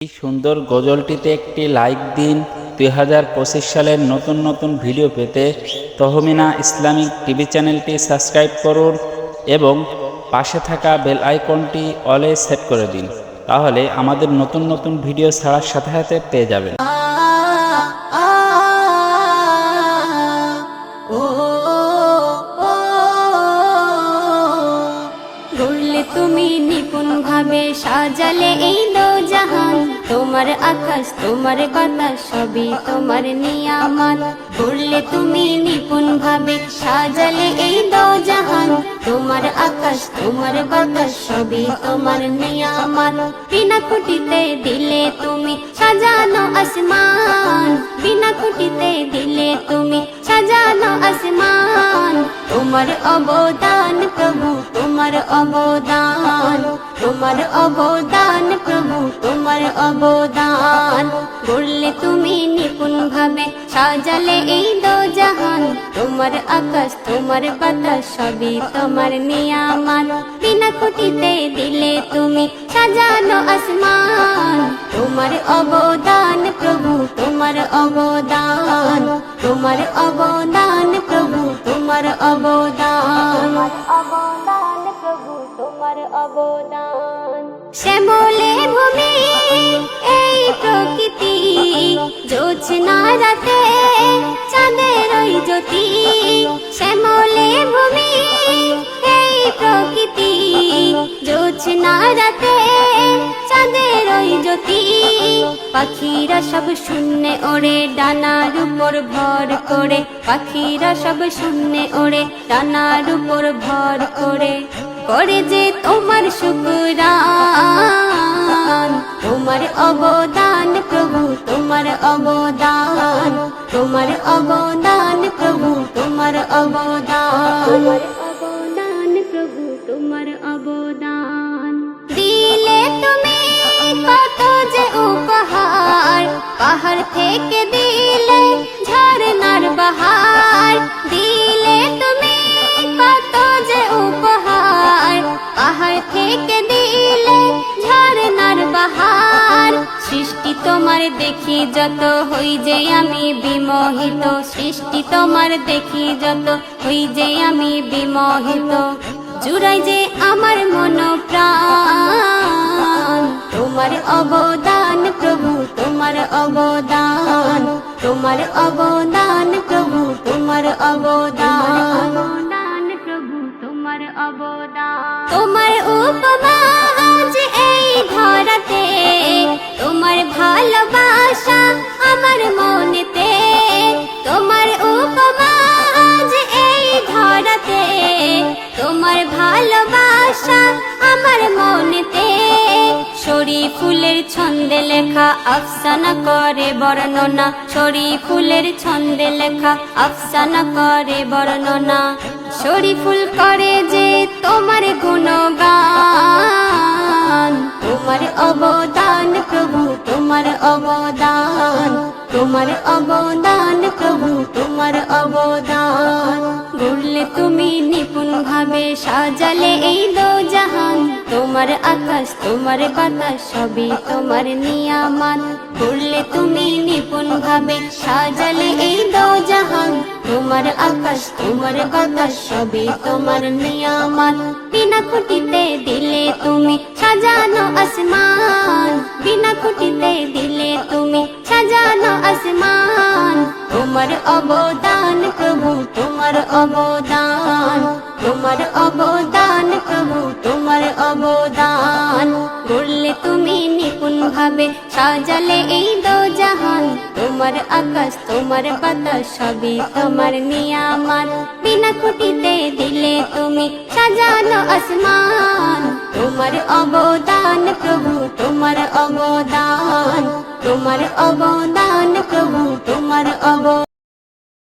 এই সুন্দর গজলটিতে একটি লাইক দিন। 2025 সালের নতুন নতুন ভিডিও পেতে তহমিনা ইসলামিক টিভি চ্যানেলটি সাবস্ক্রাইব করুন এবং পাশে থাকা বেল আইকনটি অলে সেট করে দিন, তাহলে আমাদের নতুন নতুন ভিডিও ছাড়ার সাথে সাথে পেয়ে যাবেন। তুমি নিপুণ ভাবে সাজালে এই দোজাহান, তোমার আকাশ তোমার বাতাস সবই তোমার নিয়ামত। করলে তুমি নিপুণ ভাবে সাজালে এই দোজাহান, তোমার আকাশ তোমার বাতাস সবই তোমার নিয়ামত। বিনা খুঁটিতে দিলে তুমি সাজানো আসমান, বিনা খুঁটিতে দিলে তুমি সাজানো আসমান। তোমার অবদান প্রভু, তোমার অবদান, তোমার অবদান প্রভু, তোমার অবদান। করলে তুমি নিপুণ ভাবে সাজালে এই দোজাহান, তোমার আকাশ তোমার বাতাস সবই তোমার নিয়ামত। বিনা খুঁটিতে দিলে তুমি সাজানো আসমান, তোমার অবদান প্রভু, তোমার অবদান, তোমার অবদান প্রভু, তোমার অবদান, অবদান প্রভু, তোমার অবদান। শ্যামলে ভূমি এই প্রকৃতি, জোছনা রাতে চাঁদের ওই জ্যোতি। শ্যামলে ভূমি এই প্রকৃতি, জোছনা রাতে চাঁদের ওই জ্যোতি। পাখিরা সব শূন্যে ওড়ে ডানার উপর ভর করে, পাখিরা সব শূন্যে ওড়ে ডানার উপর ভর করে। করে যে তোমার শুকরান, তোমার অবদান প্রভু, তোমার অবদান, তোমার অবদান প্রভু, তোমার অবদান, অবদান প্রভু, তোমার অবদান। দিলে তুমি কত যে উপহার, পাহাড় থেকে দিলে ঝরনার বাহার। দিলে তুমি কত যে উপহার, পাহাড় থেকে দিলে ঝরনার বাহার। সৃষ্টি তোমার দেখি যত হই যে আমি বিমোহিত, সৃষ্টি তোমার দেখি যত হই যে আমি বিমোহিত। জুড়াই যে আমার মন প্রাণ, তোমার অবদান প্রভু, তোমার অবদান, তোমার অবদান প্রভু, তোমার অবদান, অবদান প্রভু, তোমার অবদান। তোমার উপমা আজ এই ধরাতে, তোমার ভালোবাসা আমার মনেতে। তোমার উপমা আজ এই ধরাতে, তোমার ভালোবাসা আমার মনেতে। শরীফ ফুলের ছন্দে লেখা আফসানা করে বর্ণনা, শরীফ ফুলের ছন্দে লেখা আফসানা করে বর্ণনা। শরীফ ফুল করে যে তোমার গুণগান, তোমার অবদান প্রভু, তোমার অবদান, তোমার অবদান প্রভু, তোমার অবদান। গড়লে তুমি নিপুণ ভাবে সাজালে এই দোজাহান, তোমার আকাশ তোমার বাতাস সবই তোমার নিয়ামত। গড়লে তুমি নিপুণ ভাবে সাজালে এই দোজাহান, তোমার আকাশ তোমার বাতাস সবই তোমার নিয়ামত। বিনা খুঁটিতে দিলে তুমি সাজানো আসমান, বিনা খুঁটিতে দিলে তুমি সাজানো আসমান। তোমার অবদান প্রভু, তোমার অবদান, তোমার অবদান প্রভু, তোমার অবদান। করলে তুমি নিপুণ ভাবে সাজালে এই দোজাহান, তোমার আকাশ তোমার বাতাস সবই তোমার নিয়ামত। বিনা খুঁটিতে দিলে তুমি সাজানো আসমান, তোমার অবদান প্রভু, তোমার অবদান, তোমার অবদান প্রভু, তোমার অবদান।